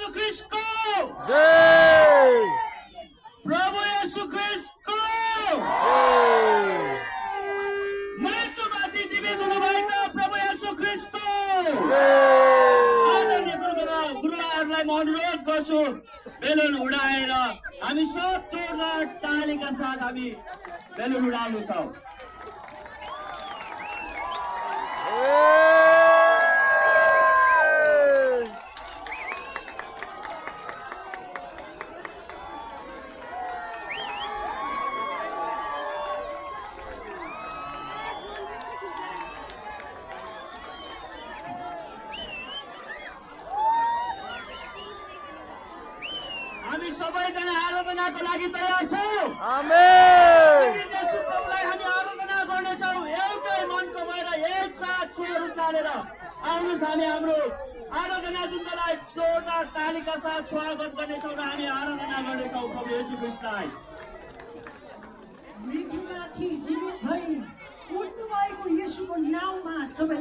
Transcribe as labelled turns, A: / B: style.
A: येशू ख्रिस्ट को
B: जय
A: प्रभु येशू ख्रिस्ट को
B: जय
A: मृत्युमाथि जीवित हुनुभएका प्रभु येशू ख्रिस्ट को आदरणीय गुरुहरूलाई म अनुरोध गर्छु बेलुन उडाएर हामी सब जोरदार तालीका साथ हामी बेलुन उडाउनु छौं। हामी सबैजना आराधनाको लागि तयार छौं।
B: आमेन
A: येशू प्रभुलाई हामी आराधना गर्नेछौं एउटै मनको भएर एकसाथ स्वर उचालेर आउनुस् हामी हाम्रो आराधना जुन्दलाई जोरदार तालीका साथ स्वागत गर्नेछौं र हामी आराधना गर्नेछौं प्रभु येशू ख्रिस्टलाई।
C: मृत्युमाथि जीवित भई उठ्नुभएको येशूको नाउँमा सबै